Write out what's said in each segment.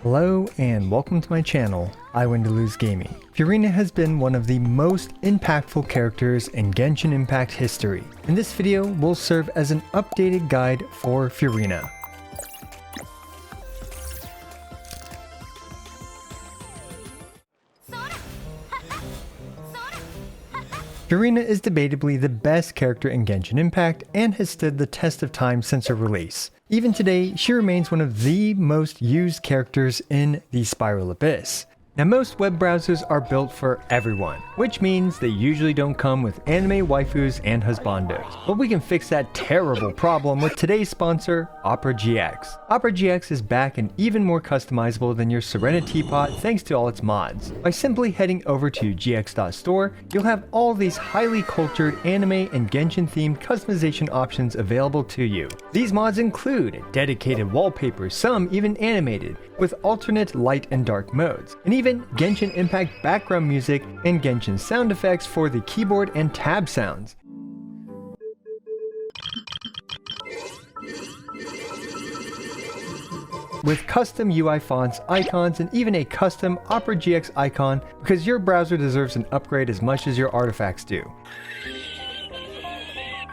Hello and welcome to my channel, I Win to Lose Gaming. Furina has been one of the most impactful characters in Genshin Impact history, and this video will serve as an updated guide for Furina. Furina is debatably the best character in Genshin Impact and has stood the test of time since her release. Even today, she remains one of the most used characters in the Spiral Abyss. Now, most web browsers are built for everyone, which means they usually don't come with anime waifus and husbandos. But we can fix that terrible problem with today's sponsor, Opera GX. Opera GX is back and even more customizable than your Serena teapot thanks to all its mods. By simply heading over to gx.store, you'll have all these highly cultured anime and Genshin themed customization options available to you. These mods include dedicated wallpapers, some even animated, with alternate light and dark modes, and even Genshin Impact background music and Genshin sound effects for the keyboard and tab sounds. With custom UI fonts, icons, and even a custom Opera GX icon, because your browser deserves an upgrade as much as your artifacts do.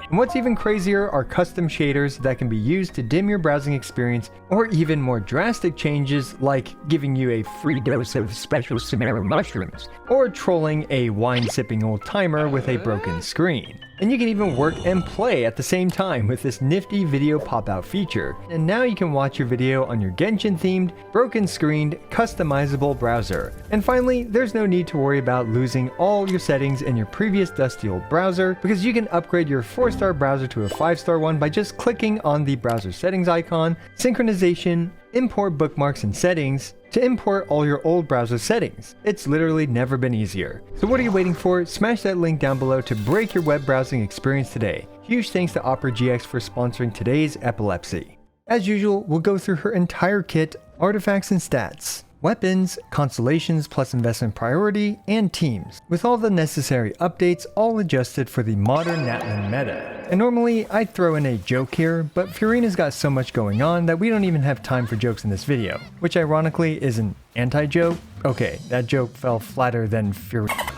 And what's even crazier are custom shaders that can be used to dim your browsing experience, or even more drastic changes like giving you a free dose of special Samara mushrooms, or trolling a wine-sipping old timer with a broken screen. And you can even work and play at the same time with this nifty video pop-out feature. And now you can watch your video on your Genshin-themed, broken-screened, customizable browser. And finally, there's no need to worry about losing all your settings in your previous dusty old browser, because you can upgrade your 4-star browser to a 5-star one by just clicking on the browser settings icon, synchronization, import bookmarks and settings, to import all your old browser settings. It's literally never been easier. So what are you waiting for? Smash that link down below to break your web browsing experience today. Huge thanks to Opera GX for sponsoring today's epilepsy. As usual, we'll go through her entire kit, artifacts and stats, weapons, constellations plus investment priority, and teams, with all the necessary updates all adjusted for the modern Natlan meta. And normally I'd throw in a joke here, but Furina's got so much going on that we don't even have time for jokes in this video, which ironically is an anti-joke. Okay, that joke fell flatter than Furina.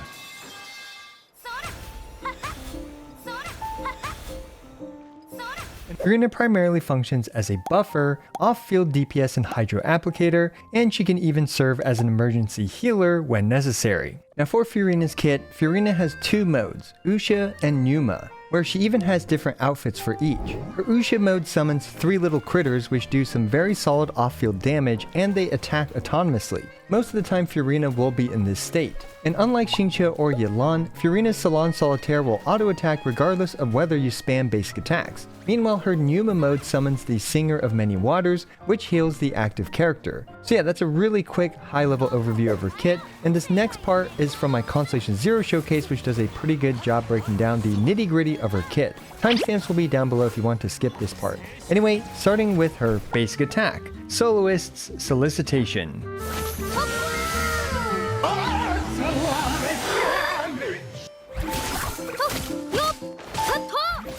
Furina primarily functions as a buffer, off-field DPS and hydro applicator, and she can even serve as an emergency healer when necessary. Now for Furina's kit, Furina has two modes, Usha and Numa, where she even has different outfits for each. Her Usha mode summons 3 little critters which do some very solid off-field damage, and they attack autonomously. Most of the time Furina will be in this state. And unlike Xingqiu or Yelan, Furina's Salon Solitaire will auto-attack regardless of whether you spam basic attacks. Meanwhile, her Numa mode summons the Singer of Many Waters, which heals the active character. So yeah, that's a really quick, high-level overview of her kit, and this next part is from my Constellations 0 showcase, which does a pretty good job breaking down the nitty-gritty of her kit. Timestamps will be down below if you want to skip this part. Anyway, starting with her basic attack, Soloist's Solicitation.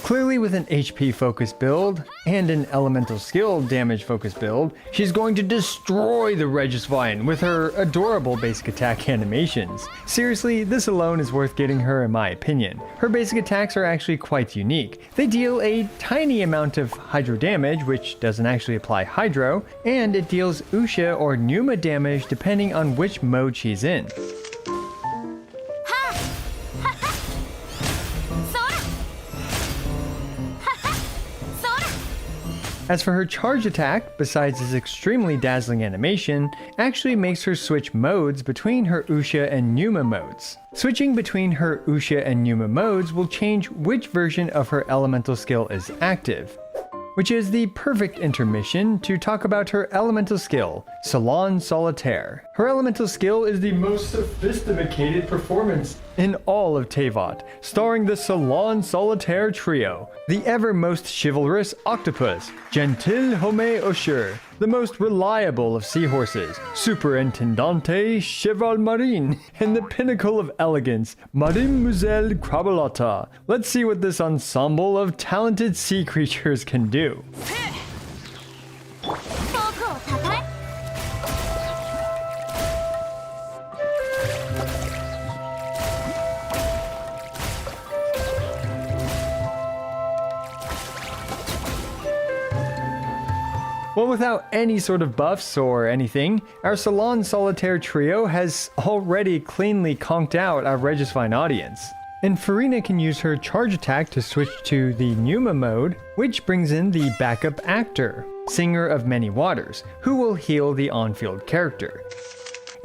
Clearly with an HP focused build and an elemental skill damage focused build, she's going to destroy the Regisvine with her adorable basic attack animations. Seriously, this alone is worth getting her in my opinion. Her basic attacks are actually quite unique. They deal a tiny amount of hydro damage, which doesn't actually apply hydro, and it deals Usha or Numa damage depending on which mode she's in. As for her charge attack, besides its extremely dazzling animation, actually makes her switch modes between her Usha and Numa modes. Switching between her Usha and Numa modes will change which version of her elemental skill is active, which is the perfect intermission to talk about her elemental skill, Salon Solitaire. Her elemental skill is the most sophisticated performance in all of Teyvat, starring the Salon Solitaire trio, the ever most chivalrous octopus, Gentil Homme Osher, the most reliable of seahorses, Superintendente Cheval Marine, and the pinnacle of elegance, Mademoiselle Crabalata. Let's see what this ensemble of talented sea creatures can do. Well, without any sort of buffs or anything, our Salon Solitaire trio has already cleanly conked out our Registfine audience. And Furina can use her charge attack to switch to the Pneuma mode, which brings in the backup actor, Singer of Many Waters, who will heal the on-field character.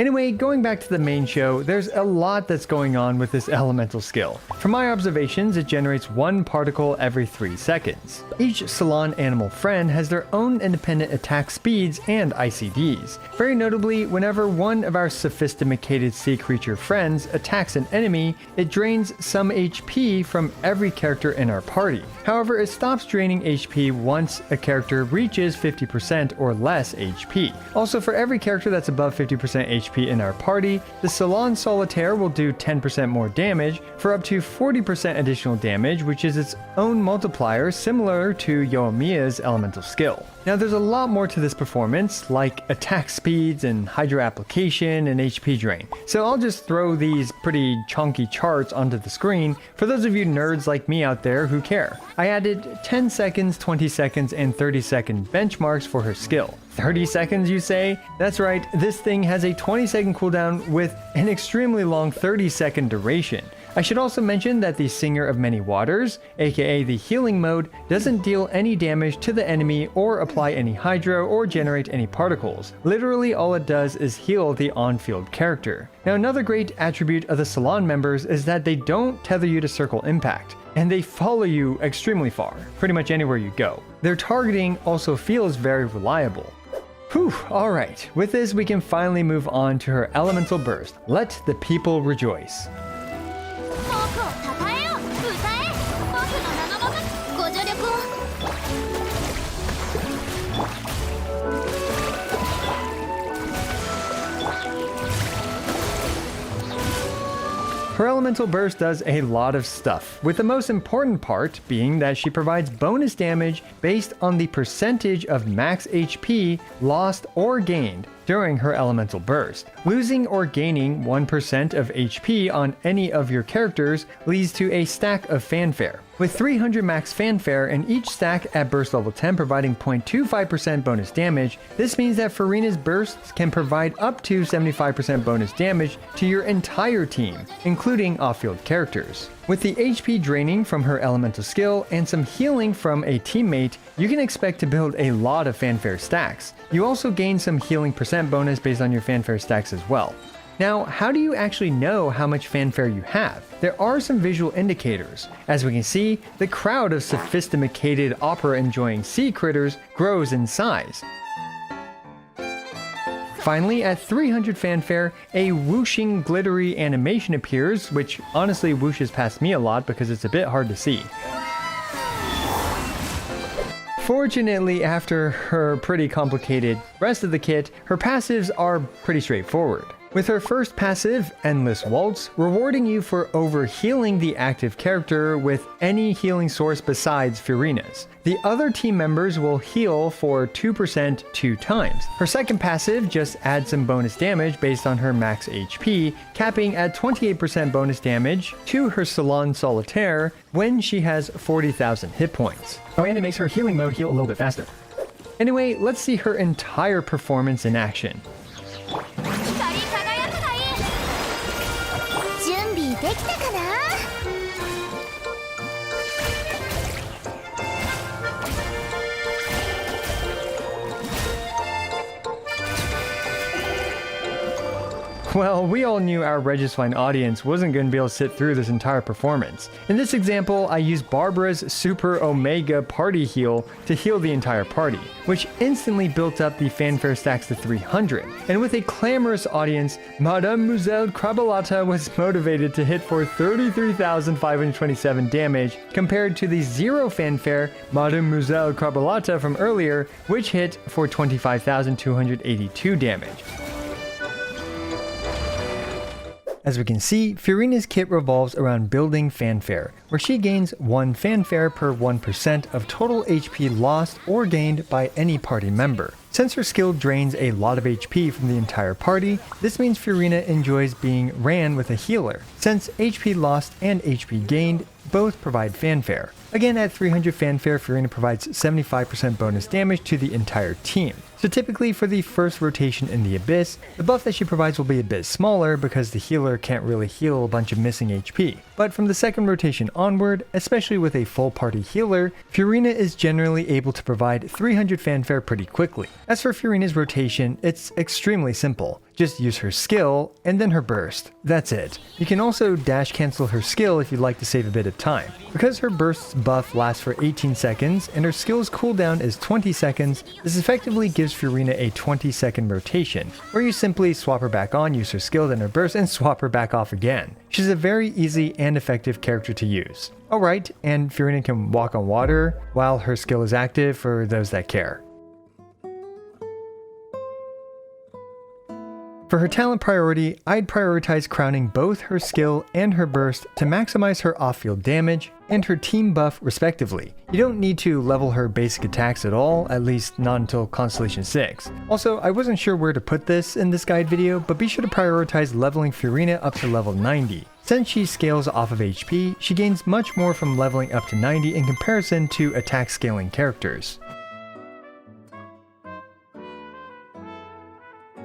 Anyway, going back to the main show, there's a lot that's going on with this elemental skill. From my observations, it generates 1 particle every 3 seconds. Each Salon animal friend has their own independent attack speeds and ICDs. Very notably, whenever one of our sophisticated sea creature friends attacks an enemy, it drains some HP from every character in our party. However, it stops draining HP once a character reaches 50% or less HP. Also, for every character that's above 50% HP in our party, the Salon Solitaire will do 10% more damage for up to 40% additional damage, which is its own multiplier similar to Yoimiya's elemental skill. Now there's a lot more to this performance, like attack speeds and hydro application and HP drain. So I'll just throw these pretty chunky charts onto the screen for those of you nerds like me out there who care. I added 10 seconds, 20 seconds, and 30-second benchmarks for her skill. 30 seconds, you say? That's right, this thing has a 20-second cooldown with an extremely long 30-second duration. I should also mention that the Singer of Many Waters, aka the healing mode, doesn't deal any damage to the enemy or apply any hydro or generate any particles. Literally all it does is heal the on-field character. Now another great attribute of the Salon members is that they don't tether you to Circle Impact, and they follow you extremely far, pretty much anywhere you go. Their targeting also feels very reliable. Whew, alright, with this we can finally move on to her Elemental Burst. Let the people rejoice. Her Elemental Burst does a lot of stuff, with the most important part being that she provides bonus damage based on the percentage of max HP lost or gained during her Elemental Burst. Losing or gaining 1% of HP on any of your characters leads to a stack of fanfare. With 300 max fanfare and each stack at burst level 10 providing 0.25% bonus damage, this means that Furina's bursts can provide up to 75% bonus damage to your entire team, including off-field characters. With the HP draining from her elemental skill and some healing from a teammate, you can expect to build a lot of fanfare stacks. You also gain some healing percent bonus based on your fanfare stacks as well. Now, how do you actually know how much fanfare you have? There are some visual indicators. As we can see, the crowd of sophisticated opera-enjoying sea critters grows in size. Finally, at 300 fanfare, a whooshing glittery animation appears, which honestly whooshes past me a lot because it's a bit hard to see. Fortunately, after her pretty complicated rest of the kit, her passives are pretty straightforward. With her first passive, Endless Waltz, rewarding you for overhealing the active character with any healing source besides Furina's. The other team members will heal for 2% 2 times. Her second passive just adds some bonus damage based on her max HP, capping at 28% bonus damage to her Salon Solitaire when she has 40,000 hit points. Oh, and it makes her healing mode heal a little bit faster. Anyway, let's see her entire performance in action. Well, we all knew our Registfine audience wasn't going to be able to sit through this entire performance. In this example, I used Barbara's Super Omega Party Heal to heal the entire party, which instantly built up the fanfare stacks to 300. And with a clamorous audience, Mademoiselle Crabalata was motivated to hit for 33,527 damage compared to the 0 fanfare Mademoiselle Crabalata from earlier, which hit for 25,282 damage. As we can see, Furina's kit revolves around building fanfare, where she gains 1 fanfare per 1% of total HP lost or gained by any party member. Since her skill drains a lot of HP from the entire party, this means Furina enjoys being ran with a healer, since HP lost and HP gained both provide fanfare. Again, at 300 fanfare, Furina provides 75% bonus damage to the entire team. So typically for the first rotation in the Abyss, the buff that she provides will be a bit smaller because the healer can't really heal a bunch of missing HP. But from the second rotation onward, especially with a full party healer, Furina is generally able to provide 300 fanfare pretty quickly. As for Furina's rotation, it's extremely simple. Just use her skill and then her burst. That's it. You can also dash cancel her skill if you'd like to save a bit of time. Because her burst's buff lasts for 18 seconds and her skill's cooldown is 20 seconds, this effectively gives Furina a 20-second rotation, where you simply swap her back on, use her skill, then her burst, and swap her back off again. She's a very easy and effective character to use. Alright, and Furina can walk on water while her skill is active for those that care. For her talent priority, I'd prioritize crowning both her skill and her burst to maximize her off-field damage and her team buff respectively. You don't need to level her basic attacks at all, at least not until Constellation 6. Also, I wasn't sure where to put this in this guide video, but be sure to prioritize leveling Furina up to level 90. Since she scales off of HP, she gains much more from leveling up to 90 in comparison to attack scaling characters.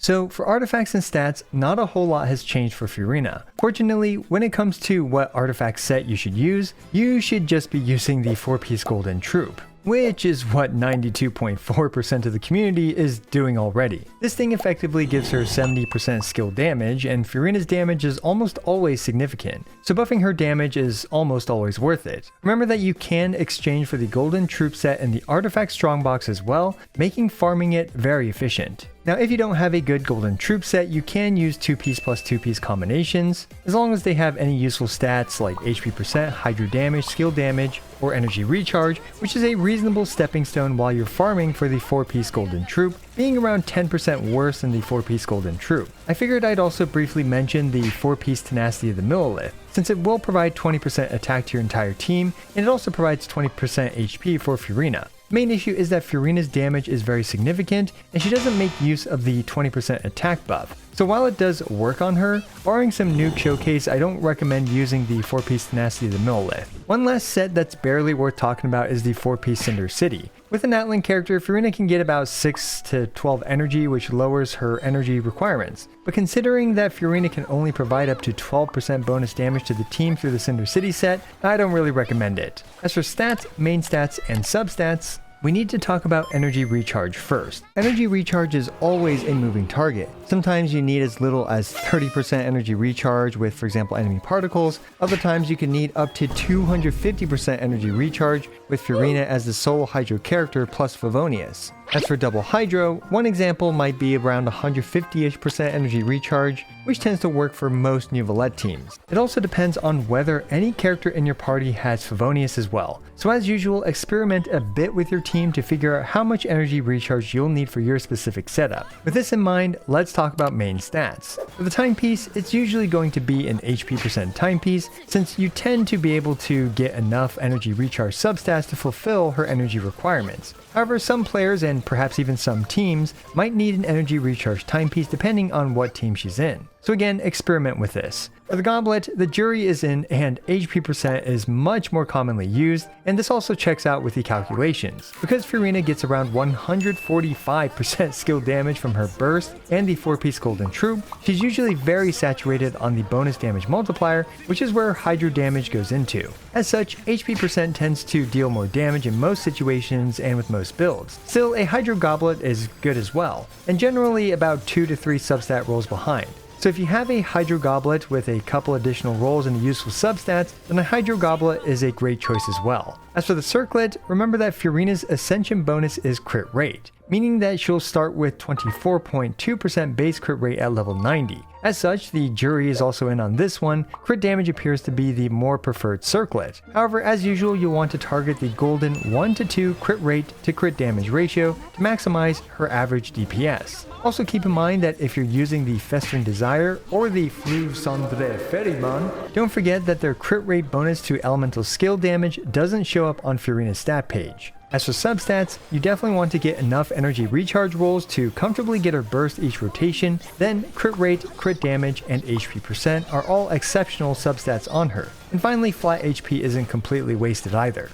So for artifacts and stats, not a whole lot has changed for Furina. Fortunately, when it comes to what artifact set you should just be using the 4-piece golden troop, which is what 92.4% of the community is doing already. This thing effectively gives her 70% skill damage, and Furina's damage is almost always significant, so buffing her damage is almost always worth it. Remember that you can exchange for the golden troop set in the artifact strongbox as well, making farming it very efficient. Now, if you don't have a good golden troop set, you can use 2-piece plus 2-piece combinations, as long as they have any useful stats like HP percent, hydro damage, skill damage, or energy recharge, which is a reasonable stepping stone while you're farming for the 4-piece golden troop, being around 10% worse than the 4-piece golden troop. I figured I'd also briefly mention the 4-piece tenacity of the Millilith, since it will provide 20% attack to your entire team, and it also provides 20% HP for Furina. Main issue is that Furina's damage is very significant, and she doesn't make use of the 20% attack buff. So while it does work on her, barring some nuke showcase, I don't recommend using the 4-piece tenacity of the Millilith. One last set that's barely worth talking about is the 4-piece Cinder City. With a Natlan character, Furina can get about 6 to 12 energy, which lowers her energy requirements. But considering that Furina can only provide up to 12% bonus damage to the team through the Cinder City set, I don't really recommend it. As for stats, main stats, and substats, we need to talk about energy recharge first. Energy recharge is always a moving target. Sometimes you need as little as 30% energy recharge with, for example, enemy particles. Other times you can need up to 250% energy recharge with Furina as the sole Hydro character plus Favonius. As for double Hydro, one example might be around 150-ish% energy recharge, which tends to work for most new Valette teams. It also depends on whether any character in your party has Favonius as well. So as usual, experiment a bit with your team to figure out how much energy recharge you'll need for your specific setup. With this in mind, let's talk about main stats. For the timepiece, it's usually going to be an HP percent timepiece, since you tend to be able to get enough energy recharge substats to fulfill her energy requirements. However, some players and perhaps even some teams might need an energy recharge timepiece depending on what team she's in. So again, experiment with this. For the goblet, the jury is in and HP percent is much more commonly used, and this also checks out with the calculations. Because Furina gets around 145% skill damage from her burst and the 4-piece golden troop, she's usually very saturated on the bonus damage multiplier, which is where hydro damage goes into. As such, HP percent tends to deal more damage in most situations and with most builds. Still, a hydro goblet is good as well, and generally about 2 to 3 substat rolls behind. So if you have a Hydro Goblet with a couple additional rolls and useful substats, then a Hydro Goblet is a great choice as well. As for the Circlet, remember that Furina's Ascension bonus is crit rate, meaning that she'll start with 24.2% base crit rate at level 90. As such, the jury is also in on this one. Crit damage appears to be the more preferred Circlet. However, as usual, you'll want to target the golden 1 to 2 crit rate to crit damage ratio to maximize her average DPS. Also keep in mind that if you're using the Festering Desire or the Fleuve Cendré Ferryman, don't forget that their crit rate bonus to elemental skill damage doesn't show up on Furina's stat page. As for substats, you definitely want to get enough energy recharge rolls to comfortably get her burst each rotation, then crit rate, crit damage, and HP percent are all exceptional substats on her. And finally, flat HP isn't completely wasted either.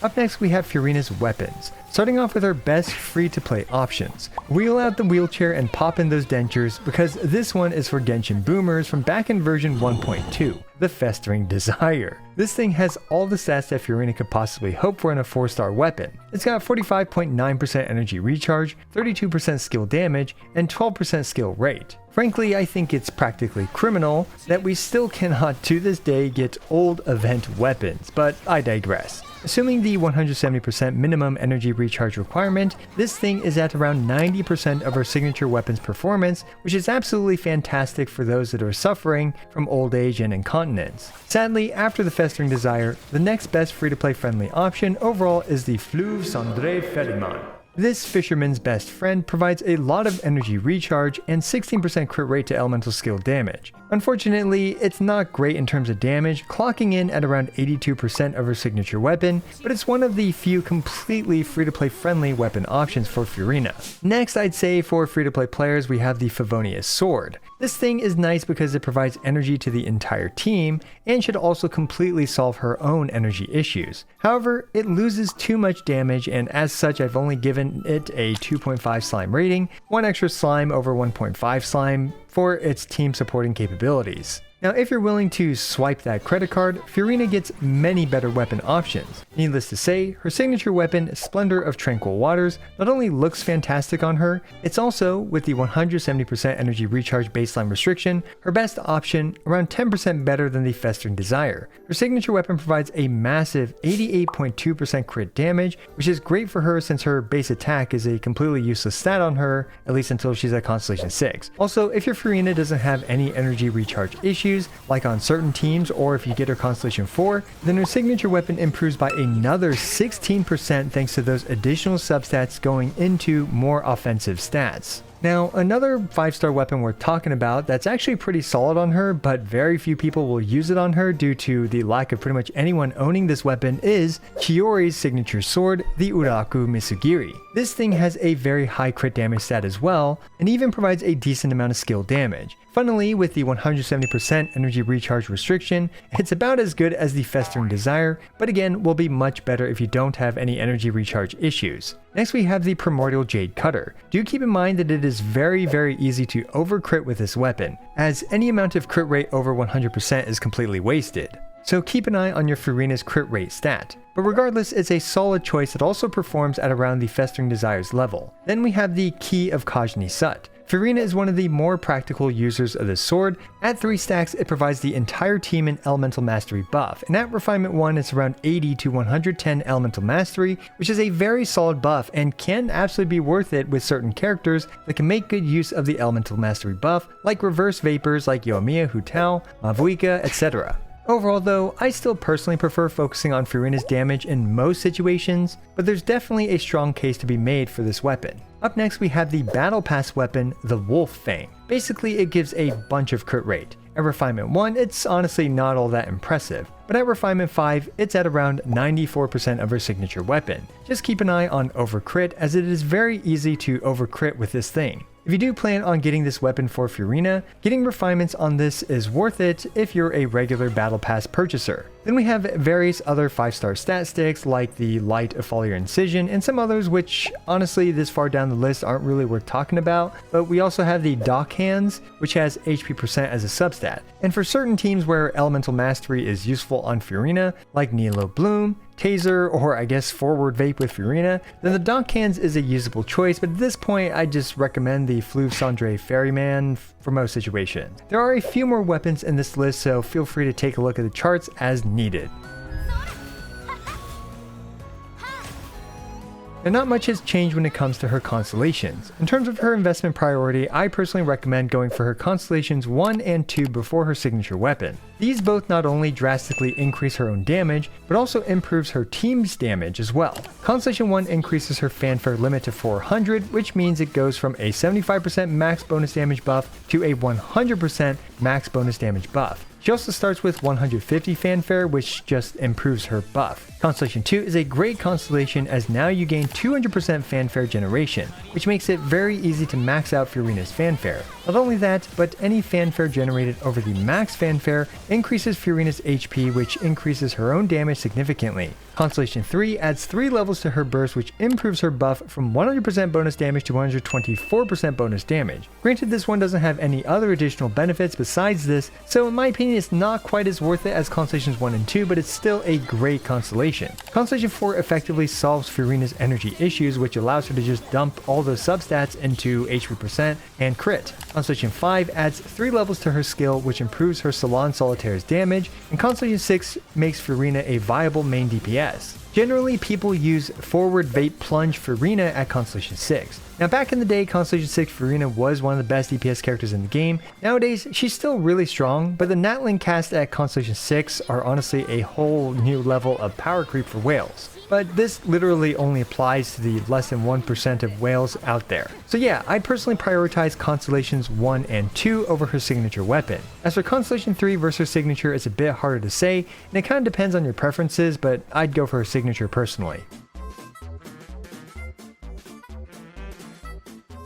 Up next we have Furina's weapons. Starting off with our best free-to-play options. Wheel out the wheelchair and pop in those dentures because this one is for Genshin boomers from back in version 1.2, the Festering Desire. This thing has all the stats that Furina could possibly hope for in a 4-star weapon. It's got 45.9% energy recharge, 32% skill damage, and 12% skill rate. Frankly, I think it's practically criminal that we still cannot to this day get old event weapons, but I digress. Assuming the 170% minimum energy recharge requirement, this thing is at around 90% of our signature weapon's performance, which is absolutely fantastic for those that are suffering from old age and incontinence. Sadly, after the Festering Desire, the next best free-to-play friendly option overall is the Fleuve Cendré Ferryman. This fisherman's best friend provides a lot of energy recharge and 16% crit rate to elemental skill damage. Unfortunately, it's not great in terms of damage, clocking in at around 82% of her signature weapon, but it's one of the few completely free-to-play friendly weapon options for Furina. Next, I'd say for free-to-play players we have the Favonius Sword. This thing is nice because it provides energy to the entire team and should also completely solve her own energy issues. However, it loses too much damage, and as such I've only given it a 2.5 slime rating, 1 extra slime over 1.5 slime for its team supporting capabilities. Now, if you're willing to swipe that credit card, Furina gets many better weapon options. Needless to say, her signature weapon, Splendor of Tranquil Waters, not only looks fantastic on her, it's also, with the 170% energy recharge baseline restriction, her best option, around 10% better than the Festering Desire. Her signature weapon provides a massive 88.2% crit damage, which is great for her since her base attack is a completely useless stat on her, at least until she's at Constellation 6. Also, if your Furina doesn't have any energy recharge issues, like on certain teams, or if you get her Constellation 4, then her signature weapon improves by another 16% thanks to those additional substats going into more offensive stats. Now, another 5-star weapon worth talking about that's actually pretty solid on her, but very few people will use it on her due to the lack of pretty much anyone owning this weapon, is Chiori's signature sword, the Uraku Misugiri. This thing has a very high crit damage stat as well, and even provides a decent amount of skill damage. Funnily, with the 170% energy recharge restriction, it's about as good as the Festering Desire, but again, will be much better if you don't have any energy recharge issues. Next we have the Primordial Jade Cutter. Do keep in mind that it is very easy to over-crit with this weapon, as any amount of crit rate over 100% is completely wasted. So keep an eye on your Furina's crit rate stat. But regardless, it's a solid choice that also performs at around the Festering Desire's level. Then we have the Key of Kajni Sut. Furina is one of the more practical users of this sword. At 3 stacks, it provides the entire team an Elemental Mastery buff, and at Refinement 1, it's around 80 to 110 Elemental Mastery, which is a very solid buff and can absolutely be worth it with certain characters that can make good use of the Elemental Mastery buff, like Reverse Vapors like Yoimiya, Hu Tao, Mavuika, etc. Overall though, I still personally prefer focusing on Furina's damage in most situations, but there's definitely a strong case to be made for this weapon. Up next we have the Battle Pass weapon, the Wolf Fang. Basically it gives a bunch of crit rate. At Refinement 1, it's honestly not all that impressive, but at Refinement 5, it's at around 94% of her signature weapon. Just keep an eye on overcrit, as it is very easy to overcrit with this thing. If you do plan on getting this weapon for Furina, getting refinements on this is worth it if you're a regular Battle Pass purchaser. Then we have various other 5-star stat sticks like the Light of Foliar Incision and some others which honestly this far down the list aren't really worth talking about, but we also have the Dock Hands, which has HP percent as a substat. And for certain teams where Elemental Mastery is useful on Furina, like Nilo Bloom, Taser, or I guess Forward Vape with Furina, then the Dock Hands is a usable choice, but at this point I just recommend the Fleuve Cendré Ferryman for most situations. There are a few more weapons in this list, so feel free to take a look at the charts as needed. And not much has changed when it comes to her constellations. In terms of her investment priority, I personally recommend going for her constellations 1 and 2 before her signature weapon. These both not only drastically increase her own damage, but also improves her team's damage as well. Constellation 1 increases her fanfare limit to 400, which means it goes from a 75% max bonus damage buff to a 100% max bonus damage buff. She also starts with 150 fanfare, which just improves her buff. Constellation 2 is a great constellation as now you gain 200% fanfare generation, which makes it very easy to max out Furina's fanfare. Not only that, but any fanfare generated over the max fanfare increases Furina's HP, which increases her own damage significantly. Constellation 3 adds 3 levels to her burst, which improves her buff from 100% bonus damage to 124% bonus damage. Granted, this one doesn't have any other additional benefits besides this, so in my opinion it's not quite as worth it as Constellations 1 and 2, but it's still a great constellation. Constellation 4 effectively solves Furina's energy issues, which allows her to just dump all those substats into HP percent and crit. Constellation 5 adds 3 levels to her skill, which improves her Salon Solitaire's damage, and Constellation 6 makes Furina a viable main DPS. Generally, people use Forward Vape Plunge Furina at Constellation 6. Now back in the day, Constellation 6 Furina was one of the best DPS characters in the game. Nowadays, she's still really strong, but the Natlan cast at Constellation 6 are honestly a whole new level of power creep for whales. But this literally only applies to the less than 1% of whales out there. So yeah, I personally prioritize Constellations 1 and 2 over her signature weapon. As for Constellation 3 versus her signature, it's a bit harder to say, and it kind of depends on your preferences, but I'd go for her signature personally.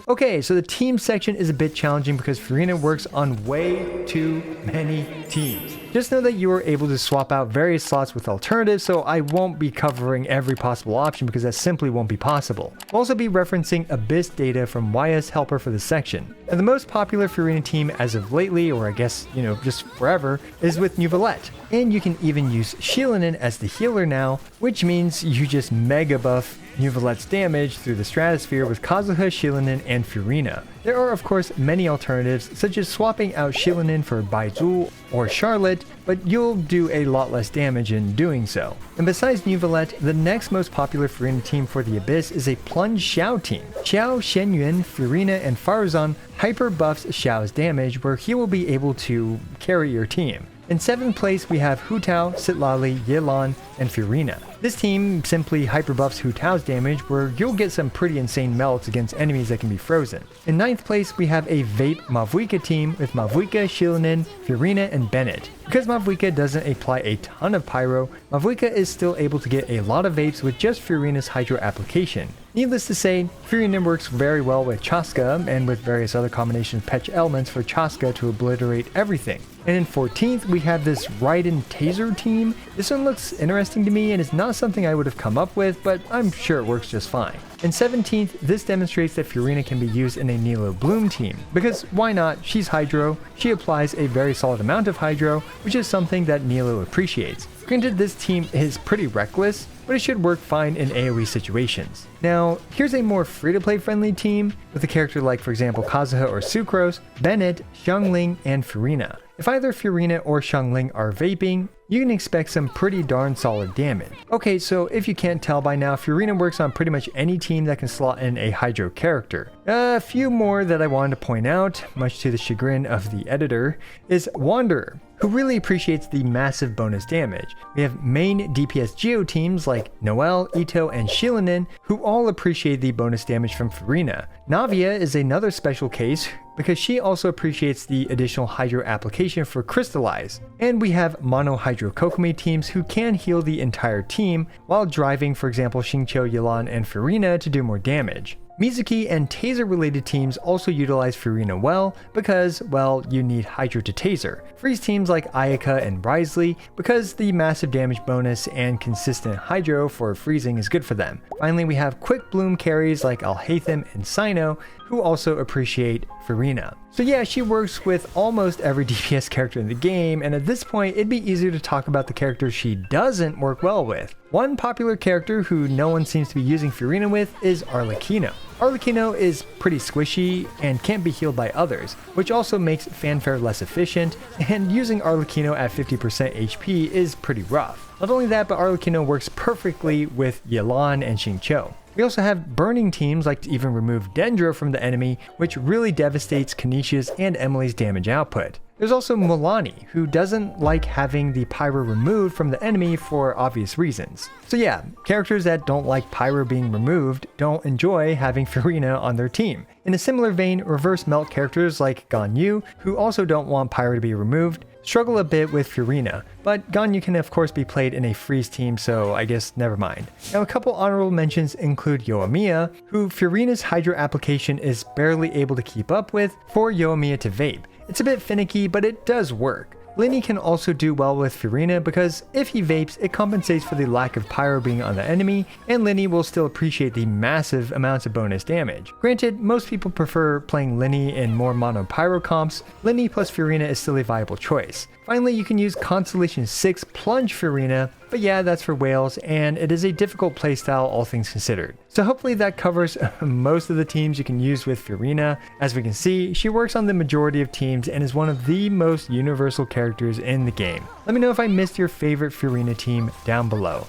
Okay, so the team section is a bit challenging because Furina works on way too many teams. Just know that you are able to swap out various slots with alternatives, so I won't be covering every possible option because that simply won't be possible. I'll also be referencing Abyss data from YS Helper for this section. And the most popular Furina team as of lately, or I guess, just forever, is with Neuvillette. And you can even use Shilinen as the healer now, which means you just mega buff Neuvillette's damage through the stratosphere with Kazuha, Shilinen, and Furina. There are of course many alternatives, such as swapping out Shilinen for Baizhu or Charlotte, but you'll do a lot less damage in doing so. And besides Neuvillette, the next most popular Furina team for the Abyss is a Plunge Xiao team. Xiao, Shenyuan, Furina, and Farazan hyper buffs Xiao's damage, where he will be able to carry your team. In 7th place, we have Hu Tao, Citlali, Yelan, and Furina. This team simply hyper buffs Hu Tao's damage, where you'll get some pretty insane melts against enemies that can be frozen. In 9th place, we have a Vape Mavuika team with Mavuika, Shilinen, Furina, and Bennett. Because Mavuika doesn't apply a ton of pyro, Mavuika is still able to get a lot of vapes with just Furina's hydro application. Needless to say, Furina works very well with Chaska and with various other combinations of Petch elements for Chaska to obliterate everything. And in 14th, we have this Raiden Taser team. This one looks interesting to me and is not something I would have come up with, but I'm sure it works just fine. In 17th, this demonstrates that Furina can be used in a Nilo Bloom team, because why not? She's Hydro, she applies a very solid amount of Hydro, which is something that Nilo appreciates. Granted, this team is pretty reckless, but it should work fine in AoE situations. Now, here's a more free-to-play friendly team with a character like, for example, Kazuha or Sucrose, Bennett, Xiangling, and Furina. If either Furina or Xiangling are vaping, you can expect some pretty darn solid damage. Okay, so if you can't tell by now, Furina works on pretty much any team that can slot in a Hydro character. A few more that I wanted to point out, much to the chagrin of the editor, is Wanderer, who really appreciates the massive bonus damage. We have main DPS Geo teams like Noelle, Ito, and Shilinen, who all appreciate the bonus damage from Furina. Navia is another special case because she also appreciates the additional Hydro application for Crystallize. And we have Mono Hydro Kokomi teams who can heal the entire team while driving, for example, Xingqiu, Yelan, and Furina to do more damage. Mizuki and Taser related teams also utilize Furina well because, well, you need Hydro to Taser. Freeze teams like Ayaka and Risley because the massive damage bonus and consistent Hydro for freezing is good for them. Finally, we have Quick Bloom carries like Alhaitham and Sino who also appreciate Furina. So yeah, she works with almost every DPS character in the game, and at this point it'd be easier to talk about the characters she doesn't work well with. One popular character who no one seems to be using Furina with is Arlecchino. Arlecchino is pretty squishy and can't be healed by others, which also makes Fanfare less efficient, and using Arlecchino at 50% HP is pretty rough. Not only that, but Arlecchino works perfectly with Yelan and Xingqiu. We also have burning teams like to even remove Dendro from the enemy, which really devastates Kanisha's and Emily's damage output. There's also Milani, who doesn't like having the Pyro removed from the enemy for obvious reasons. So yeah, characters that don't like Pyro being removed don't enjoy having Furina on their team. In a similar vein, reverse melt characters like Ganyu, who also don't want Pyro to be removed, struggle a bit with Furina, but Ganyu can of course be played in a freeze team, so I guess never mind. Now a couple honorable mentions include Yoimiya, who Furina's Hydro application is barely able to keep up with for Yoimiya to vape. It's a bit finicky, but it does work. Linny can also do well with Furina because if he vapes, it compensates for the lack of pyro being on the enemy, and Linny will still appreciate the massive amounts of bonus damage. Granted, most people prefer playing Linny in more mono pyro comps. Linny plus Furina is still a viable choice. Finally, you can use Constellation 6 Plunge Furina, but yeah, that's for whales, and it is a difficult playstyle all things considered. So hopefully that covers most of the teams you can use with Furina. As we can see, she works on the majority of teams and is one of the most universal characters in the game. Let me know if I missed your favorite Furina team down below.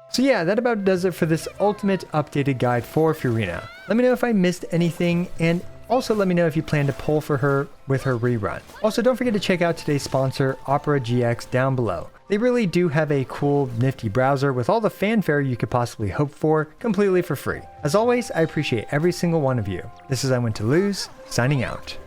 So yeah, that about does it for this ultimate updated guide for Furina. Let me know if I missed anything, and also let me know if you plan to pull for her with her rerun. Also, don't forget to check out today's sponsor, Opera GX, down below. They really do have a cool, nifty browser with all the fanfare you could possibly hope for, completely for free. As always, I appreciate every single one of you. This is I Went to Lose, signing out.